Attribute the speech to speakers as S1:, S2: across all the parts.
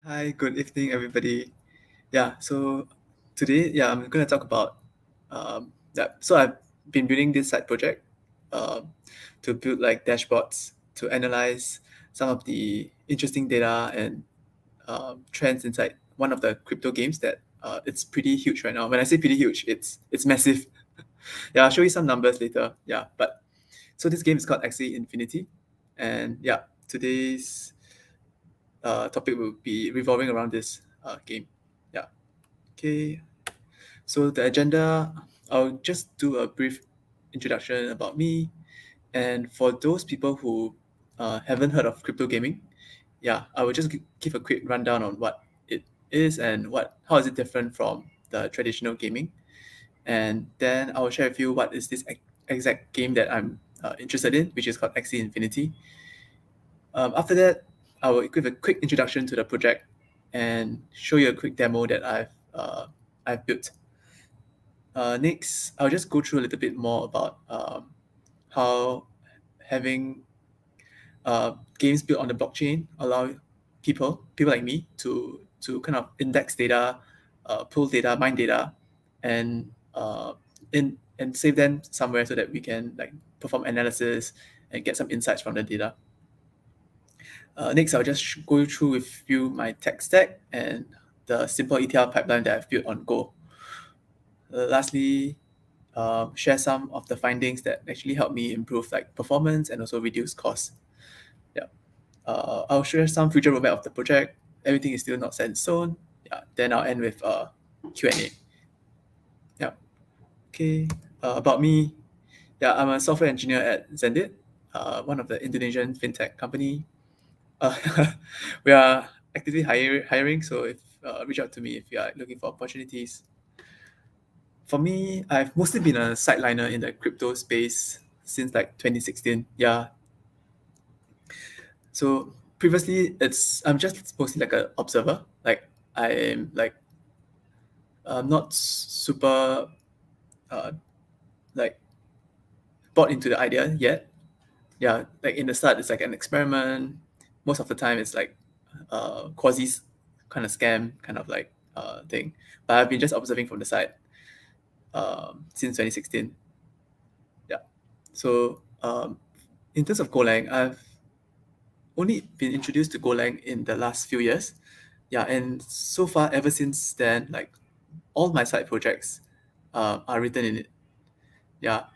S1: Hi, good evening, everybody. So today, I'm going to talk about So I've been building this side project um, to build like dashboards to analyze some of the interesting data and trends inside one of the crypto games that it's pretty huge right now. When I say pretty huge, it's massive. I'll show you some numbers later. But so this game is called Axie Infinity, and today's topic will be revolving around this game. Yeah. Okay. So the agenda, I'll just do a brief introduction about me, and for those people who haven't heard of crypto gaming, I will just give a quick rundown on what it is and how is it different from the traditional gaming, and then I will share with you what is this exact game that I'm interested in, which is called Axie Infinity. After that, I will give a quick introduction to the project and show you a quick demo that I've built. Next, I'll just go through a little bit more about how having games built on the blockchain allow people like me to kind of index data, pull data, mine data, and and save them somewhere so that we can like perform analysis and get some insights from the data. Next, I'll just go through with you my tech stack and the simple ETL pipeline that I've built on Go. Lastly, share some of the findings that actually help me improve like performance and also reduce costs. Yeah. I'll share some future roadmap of the project. Everything is still not set in stone. Then I'll end with Q&A. Yeah. Okay. About me, I'm a software engineer at Xendit, one of the Indonesian fintech company. Uh, we are actively hiring, so if reach out to me if you are looking for opportunities. For me, I've mostly been a sideliner in the crypto space since like 2016. So previously, I'm just mostly like an observer. Like I'm like not super uh, like bought into the idea yet. Like in the start, it's like an experiment. Most of the time, it's like quasi kind of scam kind of like thing. But I've been just observing from the side since 2016. Yeah. So in terms of Golang, I've only been introduced to Golang in the last few years. And so far, ever since then, like all my side projects are written in it.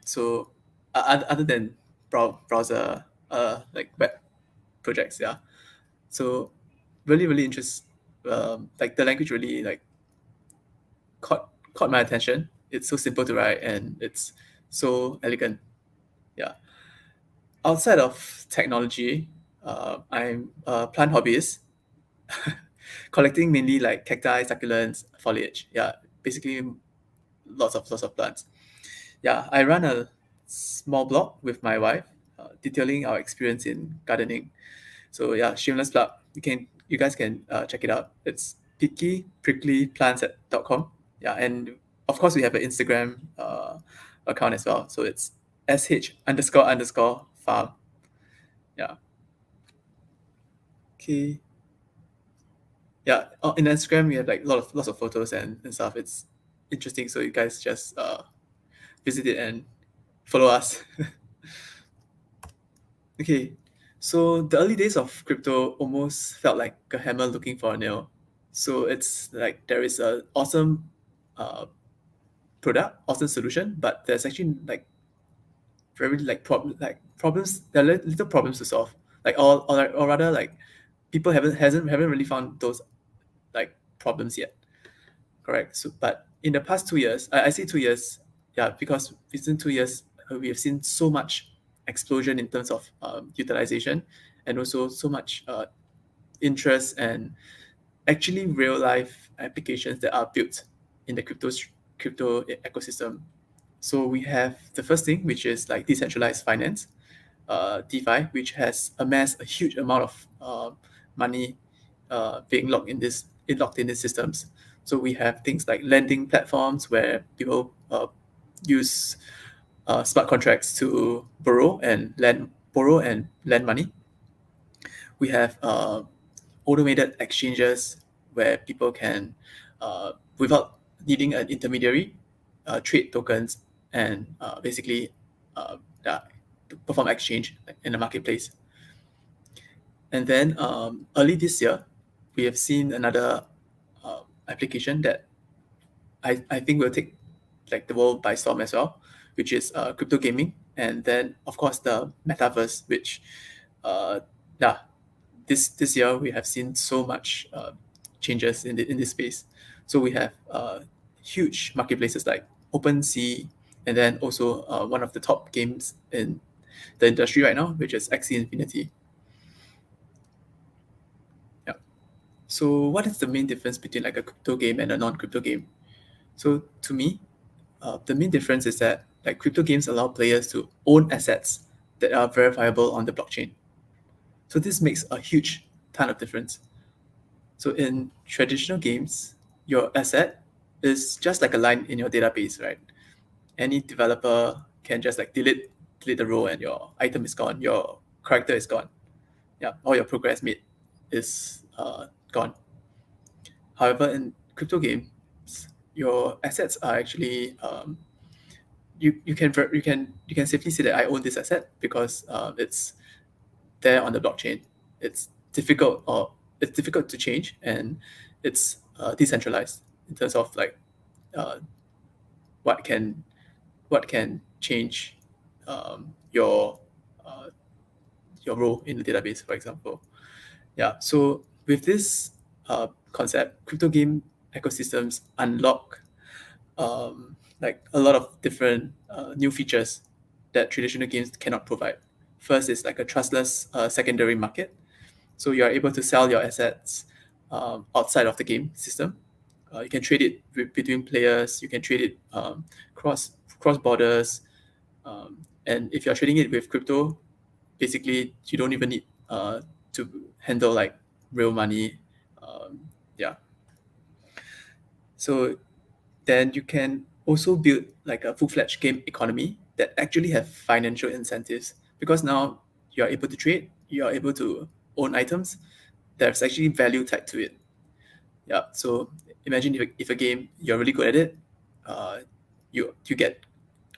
S1: So other than browser, like web projects, So really, really like the language really like caught my attention. It's so simple to write and it's so elegant. Yeah. Outside of technology, I'm a plant hobbyist, collecting mainly like cacti, succulents, foliage. Basically lots of plants. I run a small blog with my wife, detailing our experience in gardening. So shameless plug. You guys can check it out. It's picky pricklyplants.com. And of course we have an Instagram account as well. So it's sh__farm. Yeah. Okay. In Instagram we have like lots of photos and stuff. It's interesting. So you guys just visit it and follow us. Okay, so the early days of crypto almost felt like a hammer looking for a nail. So it's like there is a awesome uh, product, awesome solution, but there's actually like very like problems. There are little problems to solve. Like or rather like people haven't really found those like problems yet. Correct. So, but in the past 2 years, I say 2 years, because within 2 years, we have seen so much explosion in terms of utilization and also so much interest and actually real life applications that are built in the crypto ecosystem. So we have the first thing, which is like decentralized finance, DeFi, which has amassed a huge amount of money being locked in these systems. So we have things like lending platforms where people use smart contracts to borrow and lend money. We have automated exchanges where people can, without needing an intermediary, trade tokens and basically yeah, to perform exchange in the marketplace. And then early this year, we have seen another application that I think will take like the world by storm as well, which is crypto gaming, and then of course the metaverse, which uh, yeah, this year we have seen so much changes in this space. So we have huge marketplaces like OpenSea, and then also one of the top games in the industry right now, which is Axie Infinity. Yeah. So what is the main difference between like a crypto game and a non-crypto game? So to me, the main difference is that like crypto games allow players to own assets that are verifiable on the blockchain. So this makes a huge ton of difference. So in traditional games, your asset is just like a line in your database, right? Any developer can just like delete the row and your item is gone, your character is gone. Yeah, all your progress made is gone. However, in crypto games, your assets are actually you can safely say that I own this asset because it's there on the blockchain. It's it's difficult to change, and it's decentralized in terms of like uh, what can what can change your your role in the database, for example. Yeah. So with this concept, crypto game ecosystems unlock like a lot of different new features that traditional games cannot provide. First is like a trustless secondary market. So you are able to sell your assets outside of the game system. You can trade it between players. You can trade it cross borders. And if you're trading it with crypto, basically you don't even need to handle like real money. Yeah. So then you can also build like a full-fledged game economy that actually have financial incentives, because now you are able to trade, you are able to own items. There's actually value tied to it. Yeah. So imagine if a game you're really good at it, uh, you get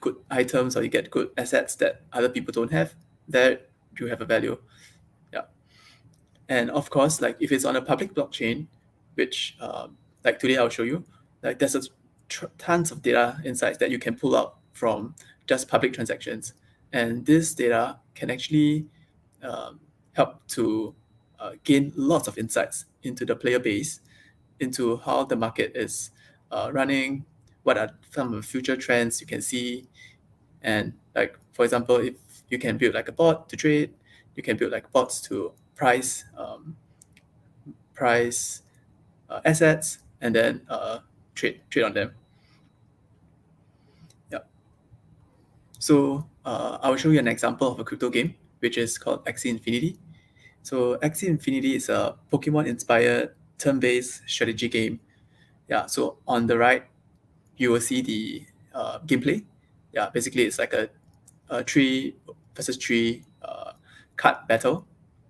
S1: good items or you get good assets that other people don't have. There you have a value. Yeah. And of course, like if it's on a public blockchain, which like today I'll show you, like there's tons of data insights that you can pull out from just public transactions, and this data can actually um, help to gain lots of insights into the player base, into how the market is running, what are some of the future trends you can see, and like for example, if you can build like a bot to trade, you can build like bots to price assets and then trade on them. Yeah. So I will show you an example of a crypto game which is called Axie Infinity. So Axie Infinity is a Pokemon-inspired turn-based strategy game. Yeah. So on the right, you will see the gameplay. Yeah. Basically, it's like a tree versus tree card battle,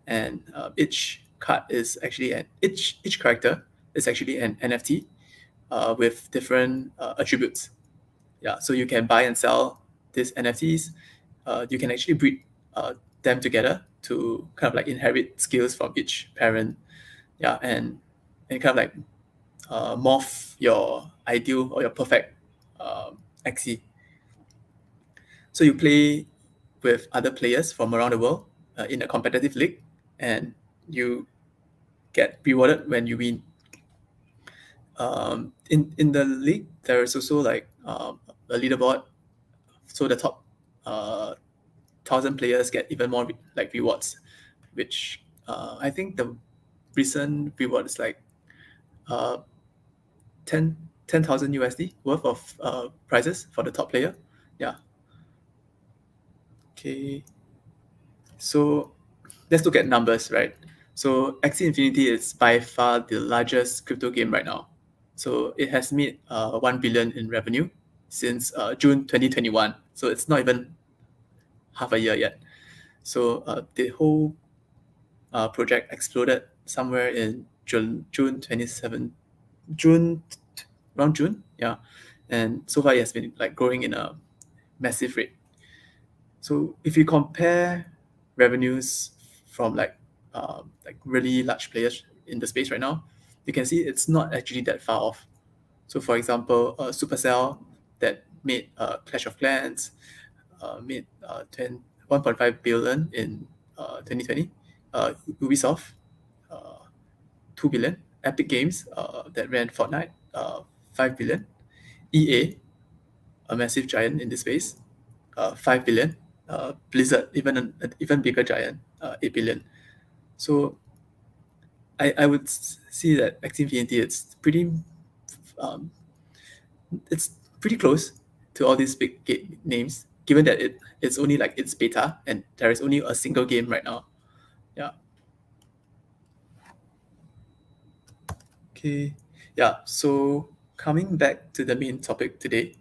S1: and each card is actually each character is actually an NFT with different attributes. Yeah, so you can buy and sell these NFTs. You can actually breed them together to kind of like inherit skills from each parent. Yeah, and kind of like morph your ideal or your perfect Axie. So you play with other players from around the world in a competitive league, and you get rewarded when you win. In the league, there is also like a leaderboard, so the top 1,000 players get even more like rewards, which I think the recent reward is like uh, 10,000 USD worth of prizes for the top player. Yeah. Okay. So let's look at numbers, right? So Axie Infinity is by far the largest crypto game right now. So it has made 1 billion in revenue since June 2021. So it's not even half a year yet. So the whole project exploded somewhere in June 27, June around June, yeah. And so far it has been like growing in a massive rate. So if you compare revenues from like really large players in the space right now, you can see it's not actually that far off. So for example, Supercell that made Clash of Clans made 1.5 billion in 2020. Ubisoft, uh, 2 billion. Epic Games that ran Fortnite, 5 billion. EA, a massive giant in this space, 5 billion. Blizzard, even an even bigger giant, 8 billion. So I would see that Axie Infinity, um, it's pretty close to all these big names, given that it's only like it's beta and there is only a single game right now. Yeah. Okay. Yeah. So coming back to the main topic today,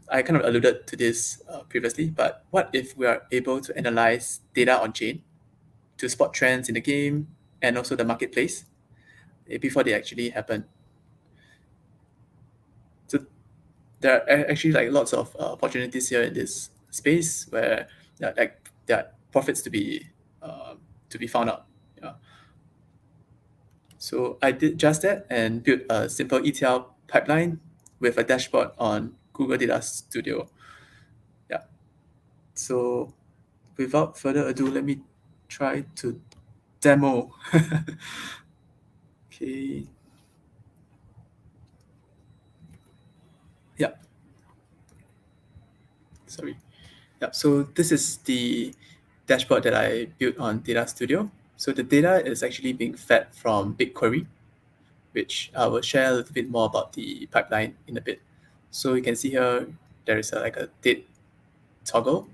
S1: I kind of alluded to this previously, but what if we are able to analyze data on chain to spot trends in the game and also the marketplace before they actually happen? So there are actually like lots of opportunities here in this space where like there are profits to be found out. Yeah. So I did just that and built a simple ETL pipeline with a dashboard on Google Data Studio. Yeah. So without further ado, let me try to demo. Okay. Yeah. Sorry. Yeah. So this is the dashboard that I built on Data Studio. So the data is actually being fed from BigQuery, which I will share a little bit more about the pipeline in a bit. So you can see here there is like a date toggle.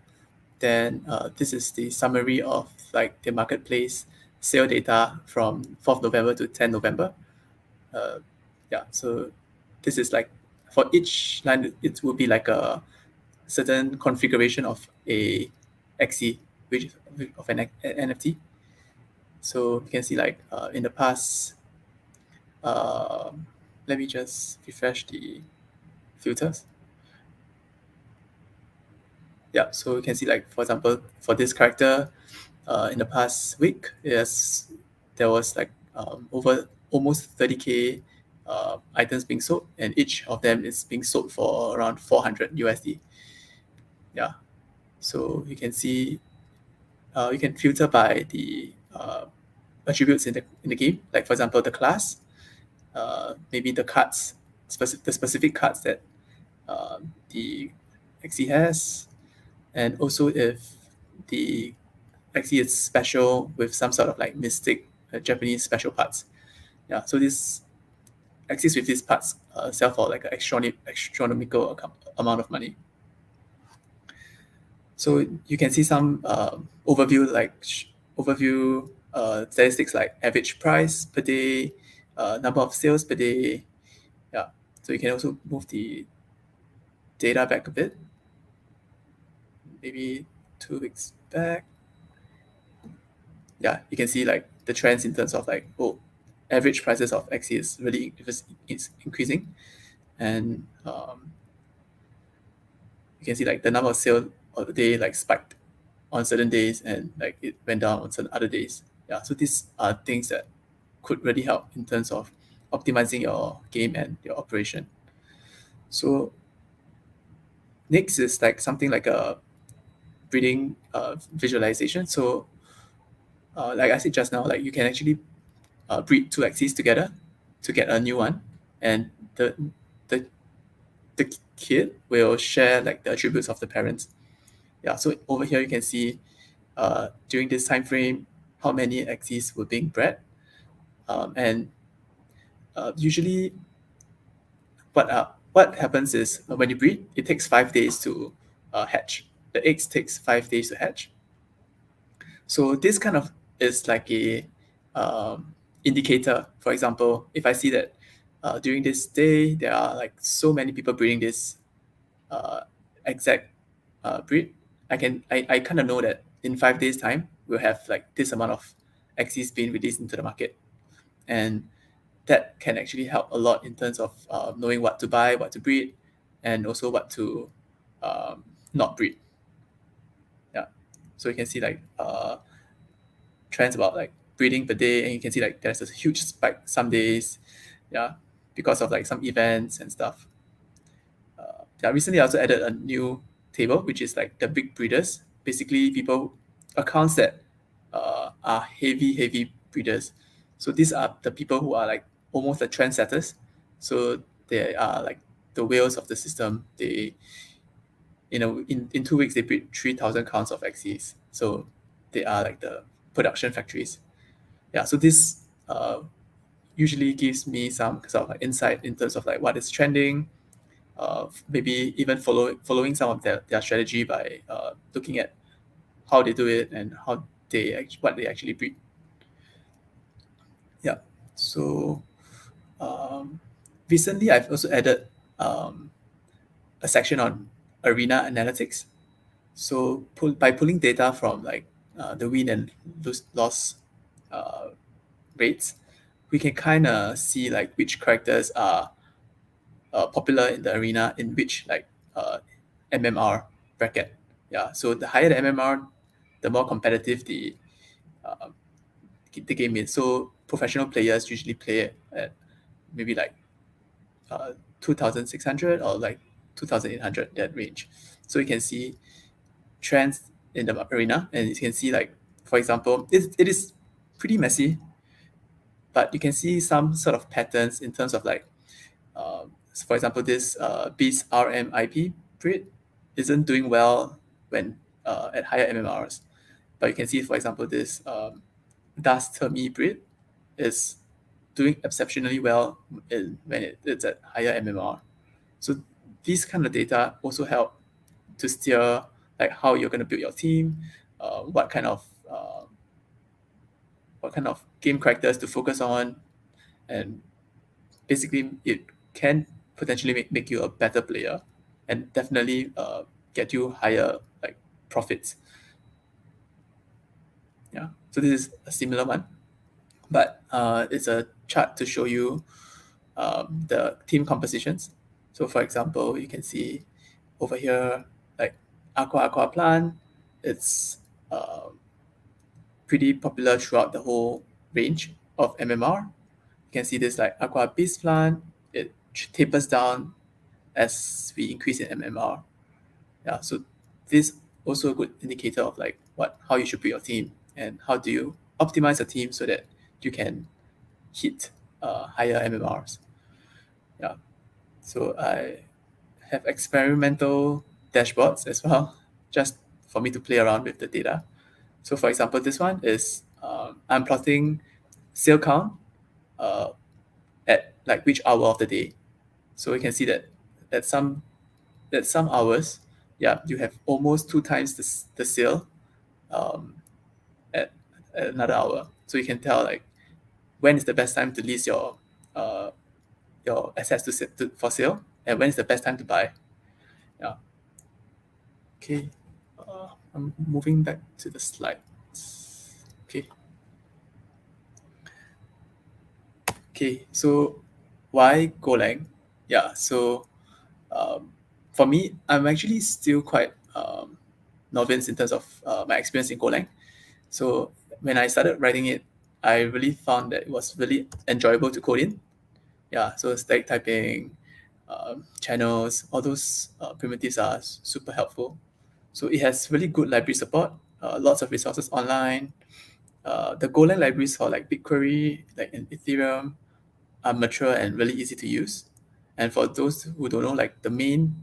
S1: Then this is the summary of like the marketplace sale data from 4th November to 10th November. Uh, yeah, so this is like for each line, it will be like a certain configuration of a Axie, which is of an NFT. So you can see like in the past, uh, let me just refresh the filters. Yeah, so you can see like for example for this character, in the past week, yes, there was like over almost 30K items being sold, and each of them is being sold for around 400 USD. Yeah, so you can see you can filter by the attributes in the game, like for example the class, maybe the cards, the specific cards that the XE has, and also if the Axie is special with some sort of like mystic Japanese special parts. Yeah, so these Axies with these parts sell for like an astronomical amount of money. So you can see some overview statistics like average price per day, number of sales per day. Yeah, so you can also move the data back a bit, maybe 2 weeks back. Yeah, you can see like the trends in terms of like, oh, average prices of Axie is really it's increasing, and you can see like the number of sales of the day like spiked on certain days and like it went down on certain other days. Yeah, so these are things that could really help in terms of optimizing your game and your operation. So next is like something like a breeding visualization. So like I said just now, like you can actually breed two axes together to get a new one, and the the kid will share like the attributes of the parents. Yeah, so over here you can see during this time frame how many axes were being bred, and usually what happens is when you breed, it takes 5 days to hatch. The eggs takes 5 days to hatch. So this kind of is like a indicator. For example, if I see that during this day there are like so many people breeding this uh, exact breed, I kind of know that in 5 days time we'll have like this amount of Axies being released into the market. And that can actually help a lot in terms of knowing what to buy, what to breed, and also what to not breed. Yeah. So you can see like trends about like breeding per day, and you can see like there's a huge spike some days, yeah, because of like some events and stuff. Yeah, recently I also added a new table, which is like the big breeders, basically people accounts that are heavy breeders. So these are the people who are like almost the trendsetters. So they are like the whales of the system. They, in 2 weeks they breed 3,000 counts of Axies. So they are like the production factories. Yeah, so this usually gives me some sort of like insight in terms of like what is trending, maybe even following some of their strategy by looking at how they do it and how what they actually breed. Yeah. So recently I've also added a section on arena analytics. So by pulling data from like the win and loss uh, rates, we can kind of see like which characters are popular in the arena in which like MMR bracket. Yeah, so the higher the MMR, the more competitive uh, the game is. So professional players usually play at maybe like 2,600 or like 2,800, that range. So you can see trends in the arena, and you can see like, for example, it is pretty messy, but you can see some sort of patterns in terms of like, so for example, this Beast RMIP breed isn't doing well when at higher MMRs. But you can see, for example, this Dust Termi breed is doing exceptionally well when it's at higher MMR. So these kind of data also help to steer like how you're going to build your team, what kind of game characters to focus on, and basically it can potentially make you a better player and definitely get you higher like profits. Yeah, so this is a similar one, but it's a chart to show you the team compositions. So for example, you can see over here like aqua plant, it's pretty popular throughout the whole range of MMR. You can see this like aqua beast plant, it tapers down as we increase in MMR. Yeah, so this also a good indicator of like how you should build your team and how do you optimize a team so that you can hit higher MMRs. Yeah, so I have experimental dashboards as well, just for me to play around with the data. So for example, this one is I'm plotting sale count uh, at like which hour of the day. So you can see that at some hours, yeah, you have almost two times the sale um, at another hour. So you can tell like when is the best time to list your assets for sale, and when is the best time to buy. Yeah. Okay. I'm moving back to the slides. Okay. Okay. So why Golang? Yeah. So for me, I'm actually still quite novice in terms of my experience in Golang. So when I started writing it, I really found that it was really enjoyable to code in. Yeah, so static typing, channels, all those primitives are super helpful. So it has really good library support, lots of resources online. The Golang libraries for like BigQuery, like in Ethereum, are mature and really easy to use. And for those who don't know, like the main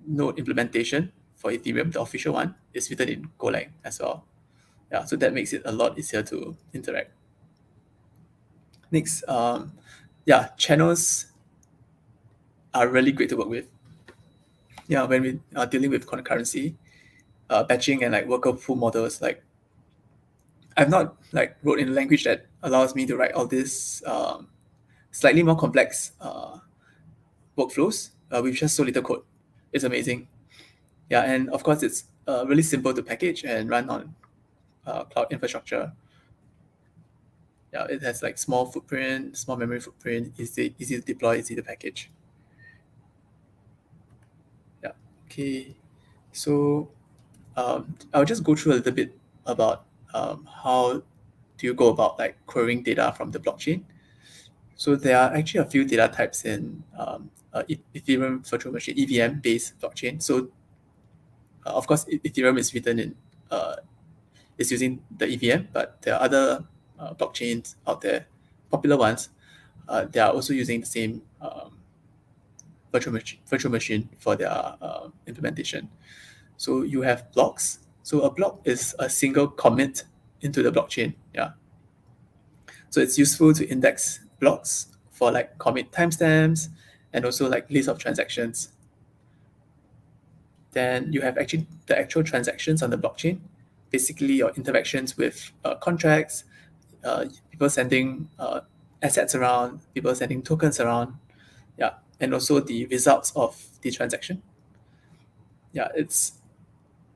S1: node implementation for Ethereum, the official one, is written in Golang as well. Yeah, so that makes it a lot easier to interact. Next, yeah, channels are really great to work with. Yeah, when we are dealing with concurrency, batching, and like worker pool models, like I've not like wrote in a language that allows me to write all these slightly more complex workflows with just so little code. It's amazing. Yeah, and of course it's really simple to package and run on cloud infrastructure. Yeah, it has like small footprint, small memory footprint, easy to deploy, easy to package. Yeah. Okay. So I'll just go through a little bit about how do you go about like querying data from the blockchain. So there are actually a few data types in Ethereum virtual machine EVM based blockchain. So of course Ethereum is written in is using the EVM, but there are other blockchains out there, popular ones. They are also using the same virtual machine for their implementation. So you have blocks. So a block is a single commit into the blockchain. Yeah. So it's useful to index blocks for like commit timestamps and also like list of transactions. Then you have actually the actual transactions on the blockchain, basically your interactions with contracts, people sending assets around, people sending tokens around, yeah, and also the results of the transaction. Yeah, it's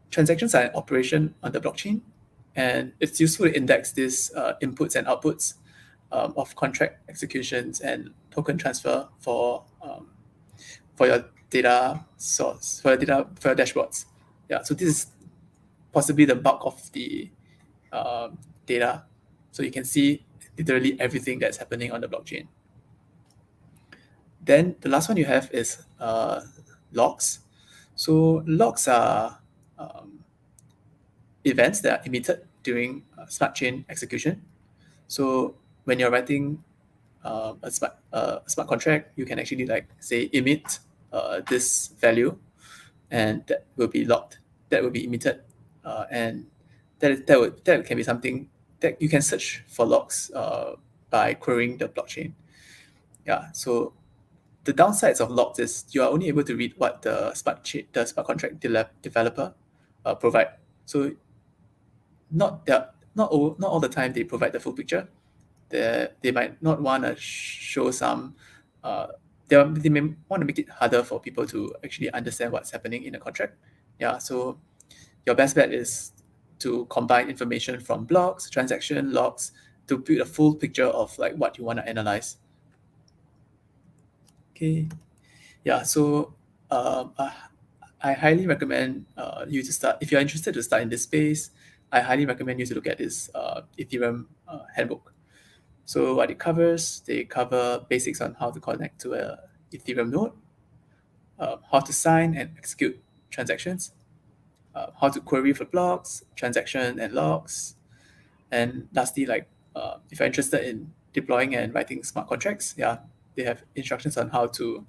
S1: transactions are an operation on the blockchain, and it's useful to index these inputs and outputs of contract executions and token transfer for your data source, for your dashboards. Yeah, so this is possibly the bulk of the data. So you can see literally everything that's happening on the blockchain. Then the last one you have is logs. So logs are events that are emitted during smart chain execution. So when you're writing a smart contract, you can actually like say emit this value, and that will be logged. That will be emitted, and that can be something that you can search for logs by querying the blockchain. Yeah. So the downsides of logs is you are only able to read what the smart contract developer provide. So not all the time they provide the full picture. They might not want to show some. Uh, they may want to make it harder for people to actually understand what's happening in a contract. Yeah, so your best bet is to combine information from blocks, transaction logs, to build a full picture of like what you want to analyze. Okay, yeah. So I highly recommend you to start if you're interested to start in this space. I highly recommend you to look at this Ethereum handbook. So what it covers, they cover basics on how to connect to a Ethereum node, how to sign and execute transactions, how to query for blocks, transaction and logs, and lastly, like if you're interested in deploying and writing smart contracts, yeah, they have instructions on how to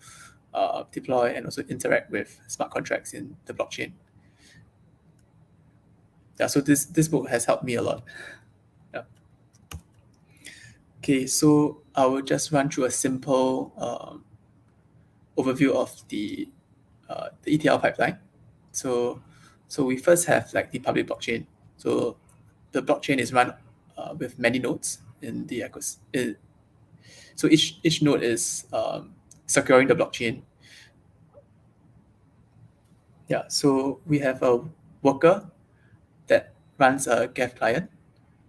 S1: deploy and also interact with smart contracts in the blockchain. Yeah, so this book has helped me a lot. Yeah. Okay, so I will just run through a simple overview of the ETL pipeline. So we first have like the public blockchain. So the blockchain is run with many nodes in the ecosystem. So each node is securing the blockchain. Yeah. So we have a worker that runs a Geth client.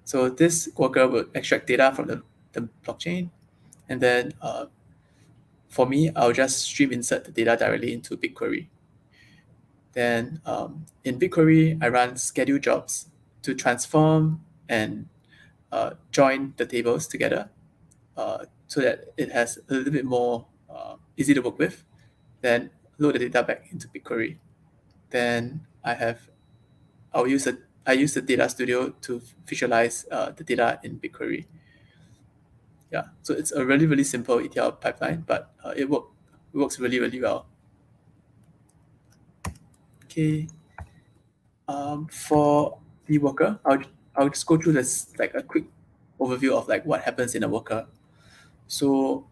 S1: So this worker will extract data from the blockchain, and then for me, I'll just stream insert the data directly into BigQuery. Then in BigQuery, I run schedule jobs to transform and join the tables together so that it has a little bit more easy to work with. Then load the data back into BigQuery. Then I use the data studio to visualize the data in BigQuery. Yeah, so it's a really, really simple ETL pipeline, but it works really, really well. Okay. For the worker, I'll just go through this like a quick overview of like what happens in a worker. So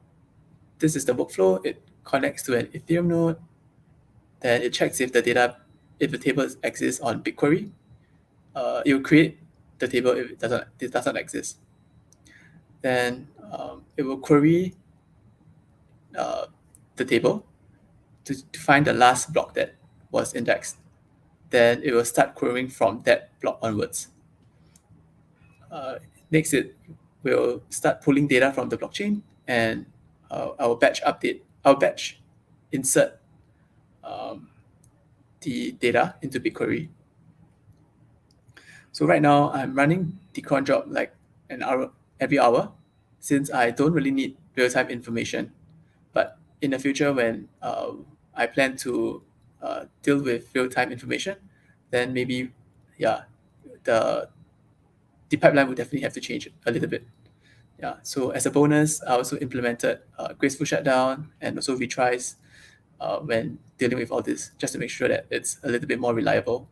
S1: this is the workflow. It connects to an Ethereum node. Then it checks if the table exists on BigQuery. It will create the table if it doesn't exist. Then it will query uh, the table to find the last block that was indexed. Then it will start querying from that block onwards. Next, it will start pulling data from the blockchain, and our batch insert um, the data into BigQuery. So right now I'm running the cron job like an hour every hour, since I don't really need real-time information. But in the future, when I plan to deal with real-time information, then maybe, yeah, the the pipeline would definitely have to change a little bit. Yeah. So as a bonus, I also implemented graceful shutdown and also retries when dealing with all this, just to make sure that it's a little bit more reliable.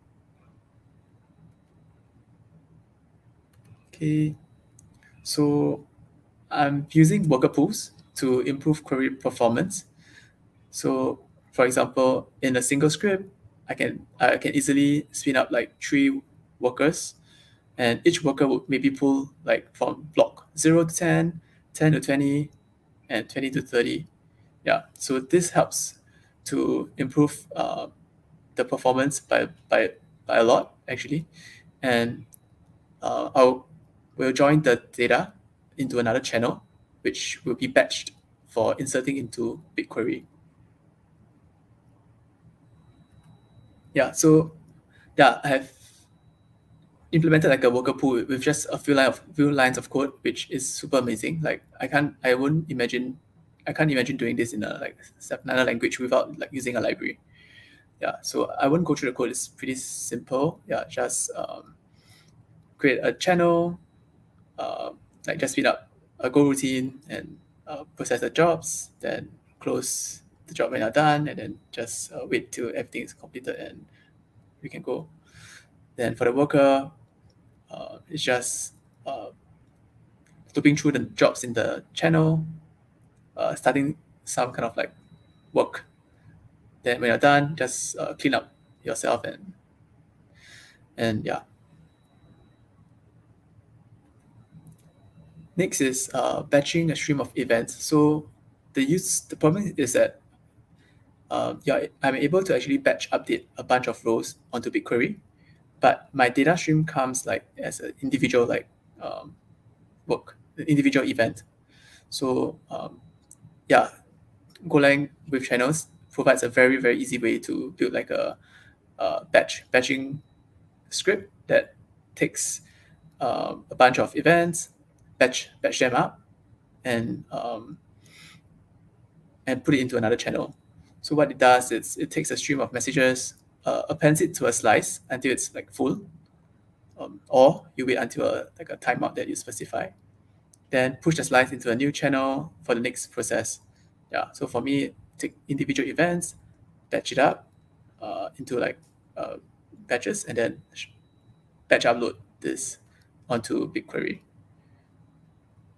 S1: Okay. So I'm using worker pools to improve query performance. So, for example, in a single script, I can easily spin up like 3 workers, and each worker would maybe pull like from block 0 to 10, 10 to 20, and 20 to 30. Yeah, so this helps to improve the performance by a lot actually, and we'll join the data into another channel, which will be batched for inserting into BigQuery. Yeah, so yeah, I have implemented like a worker pool with just a few lines of code, which is super amazing. Like I can't imagine doing this in a like another language without like using a library. Yeah, so I won't go through the code. It's pretty simple. Yeah, just create a channel, uh, like just speed up a Go routine and process the jobs, then close the job when you're done, and then just wait till everything is completed and we can go. Then for the worker, it's just uh, looping through the jobs in the channel, starting some kind of like work. Then when you're done, just clean up yourself and yeah. Next is batching a stream of events. So the problem is that yeah, I'm able to actually batch update a bunch of rows onto BigQuery, but my data stream comes like as an individual like um, individual event. So yeah, Golang with channels provides a very very easy way to build like a batching script that takes a bunch of events, batch them up, and put it into another channel. So what it does is it takes a stream of messages, appends it to a slice until it's like full, or you wait until like a timeout that you specify. Then push the slice into a new channel for the next process. Yeah. So for me, take individual events, batch it up into like uh, batches, and then batch upload this onto BigQuery.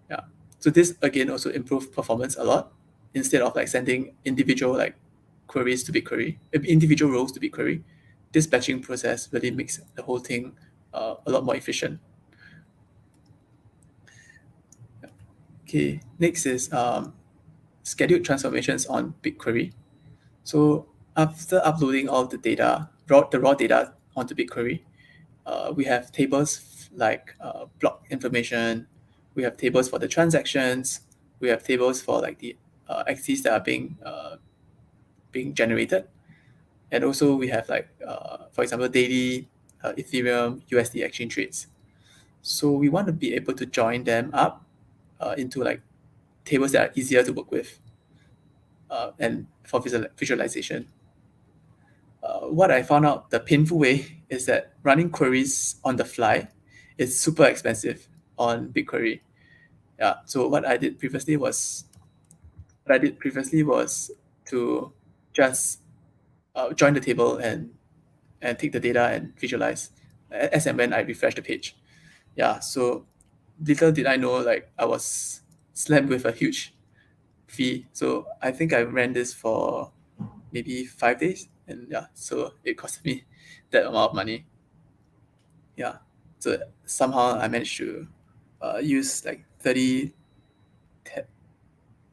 S1: Yeah. So this again also improve performance a lot. Instead of like sending individual like queries to BigQuery, individual rows to BigQuery, this batching process really makes the whole thing a lot more efficient. Okay, next is scheduled transformations on BigQuery. So after uploading all the data, the raw data onto BigQuery, we have tables like block information. We have tables for the transactions. We have tables for like the axes that are being generated, and also we have like for example daily Ethereum USD exchange rates. So we want to be able to join them up into like tables that are easier to work with and for visualization. What I found out the painful way is that running queries on the fly is super expensive on BigQuery. Yeah. So what I did previously was to just join the table and take the data and visualize as and when I refresh the page. Yeah. So little did I know, like I was slammed with a huge fee. So I think I ran this for maybe 5 days, and yeah, so it cost me that amount of money. Yeah, so somehow I managed to use like 30 te-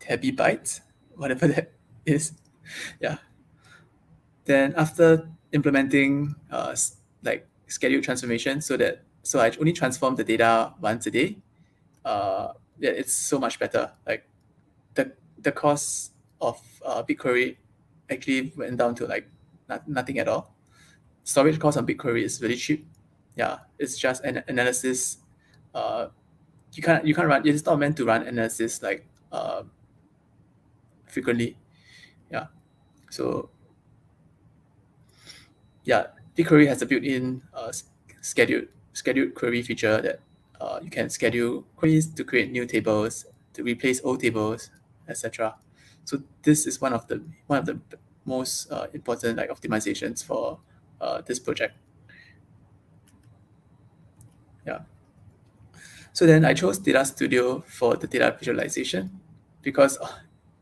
S1: tabby bytes, whatever that is. Yeah. Then after implementing like scheduled transformation, so that So I only transform the data once a day. Yeah, it's so much better. Like the cost of BigQuery actually went down to like nothing at all. Storage cost on BigQuery is really cheap. Yeah, it's just an analysis. Uh, you can't run. It's not meant to run analysis like frequently. Yeah. So yeah, BigQuery has a built-in scheduled query feature that you can schedule queries to create new tables, to replace old tables, etc. So this is one of the most important like optimizations for this project. Yeah. So then I chose Data Studio for the data visualization because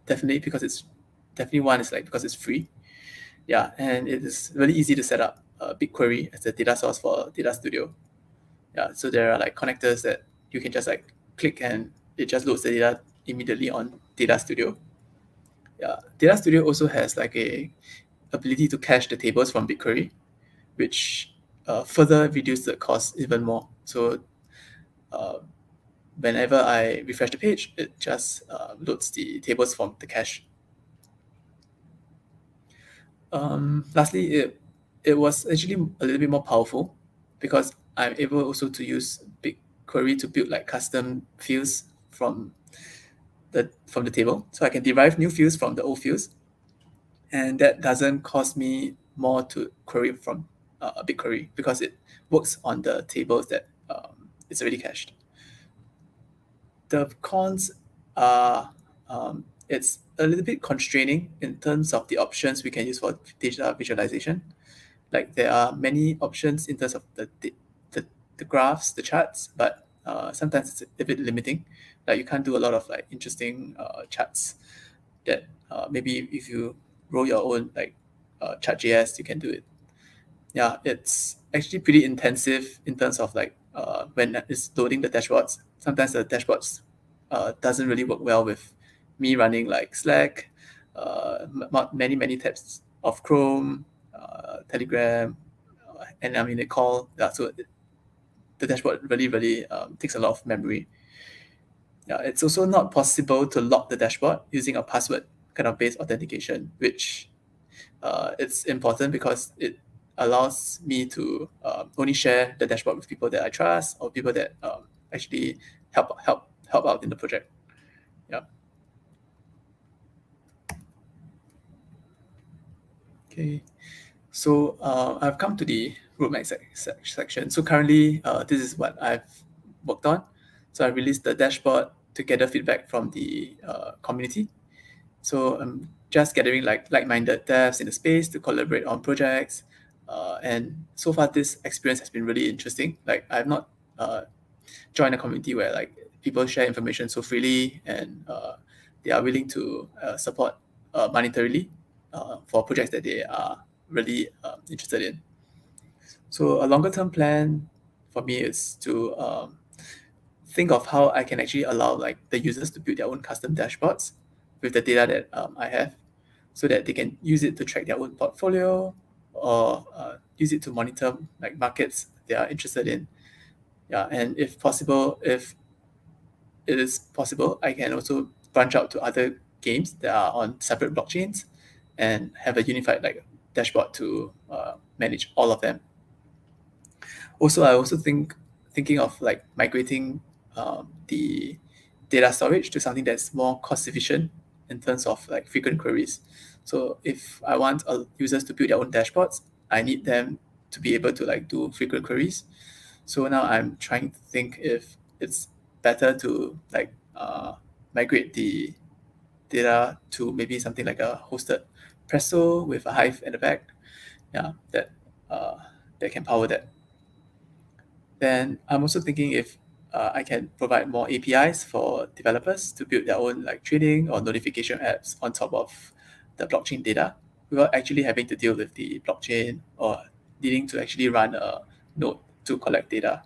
S1: definitely because it's definitely one is like because it's free. Yeah, and it is really easy to set up BigQuery as a data source for Data Studio. Yeah, so there are like connectors that you can just like click and it just loads the data immediately on Data Studio. Yeah, Data Studio also has like a ability to cache the tables from BigQuery, which further reduce the cost even more. So uh, whenever I refresh the page, it just loads the tables from the cache. Lastly, it was actually a little bit more powerful because I'm able also to use BigQuery to build like custom fields from the table. So I can derive new fields from the old fields, and that doesn't cost me more to query from a BigQuery because it works on the tables that it's already cached. The cons are it's a little bit constraining in terms of the options we can use for data visualization. Like there are many options in terms of the graphs, the charts, but sometimes it's a bit limiting. Like you can't do a lot of like interesting charts that maybe if you roll your own like chart.js, you can do it. Yeah, it's actually pretty intensive in terms of like when it's loading the dashboards. Sometimes the dashboards doesn't really work well with me running like Slack, many tabs of Chrome, Telegram, and I'm in a call. Yeah, so the dashboard really takes a lot of memory. Yeah, it's also not possible to lock the dashboard using a password kind of based authentication, which it's important because it allows me to only share the dashboard with people that I trust or people that actually help out in the project. Yeah. Okay. So I've come to the roadmap section. So currently, this is what I've worked on. So I released the dashboard to gather feedback from the community. So I'm just gathering like-minded devs in the space to collaborate on projects. And so far, this experience has been really interesting. Like I've not joined a community where like people share information so freely and they are willing to support monetarily for projects that they are really interested in. So a longer term plan for me is to think of how I can actually allow like the users to build their own custom dashboards with the data that I have, so that they can use it to track their own portfolio or use it to monitor like markets they are interested in. Yeah, and if possible, if it is possible, I can also branch out to other games that are on separate blockchains and have a unified like dashboard to manage all of them. Also, I also thinking of like migrating the data storage to something that's more cost efficient in terms of like frequent queries. So if I want users to build their own dashboards, I need them to be able to like do frequent queries. So now I'm trying to think if it's better to like migrate the data to maybe something like a hosted Presto with a Hive at the back. Yeah, uh, that can power that. Then I'm also thinking if I can provide more APIs for developers to build their own like trading or notification apps on top of the blockchain data without actually having to deal with the blockchain or needing to actually run a node to collect data.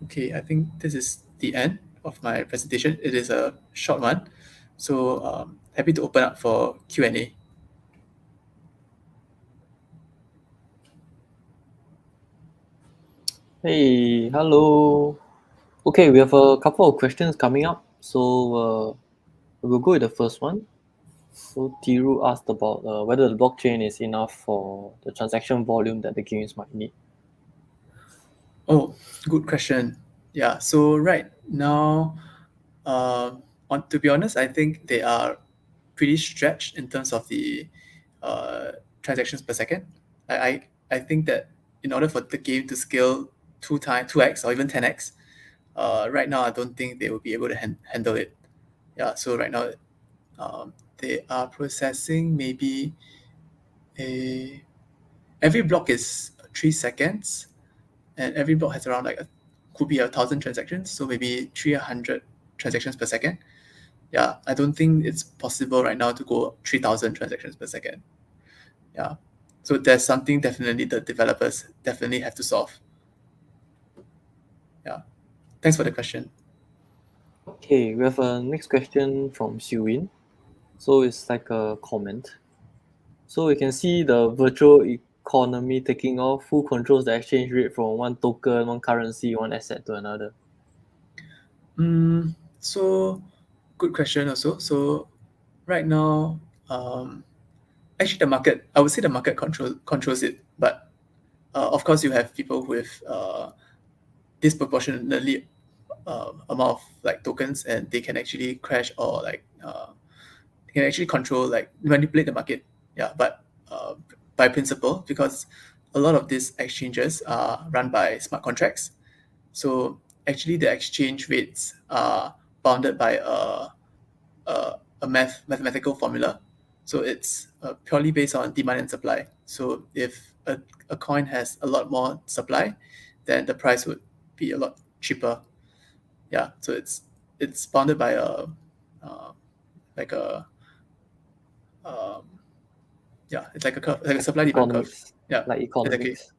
S1: Okay, I think this is the end of my presentation. It is a short one, so happy to open up for Q&A.
S2: Hey, hello. Okay, we have a couple of questions coming up. So we'll go with the first one. So Tiru asked about whether the blockchain is enough for the transaction volume that the games might need.
S1: Oh, good question. Yeah. So right now, to be honest, I think they are pretty stretched in terms of the uh, transactions per second. I think that in order for the game to scale 2x or even 10x, right now I don't think they will be able to handle it. Yeah. So right now, they are processing maybe a every block is 3 seconds, and every block has around like could be 1,000 transactions, so maybe 300 transactions per second. Yeah, I don't think it's possible right now to go 3,000 transactions per second. Yeah, so there's something definitely the developers definitely have to solve. Yeah, thanks for the question.
S2: Okay, we have a next question from Siwin. So it's like a comment. So we can see the virtual economy taking off. Who controls the exchange rate from one token, one currency, one asset to another?
S1: So good question also. So right now, actually the market, I would say the market controls it, but of course you have people with disproportionately amount of like tokens, and they can actually crash or like they can actually control like manipulate the market. Yeah, but by principle, because a lot of these exchanges are run by smart contracts, so actually the exchange rates are bounded by a mathematical formula. So it's purely based on demand and supply. So if a coin has a lot more supply, then the price would be a lot cheaper. Yeah, so it's bounded by uh, like a um, yeah, it's like a curve, like a supply demand curve.
S2: Economics,
S1: Yeah,
S2: like
S1: exactly.
S2: economics.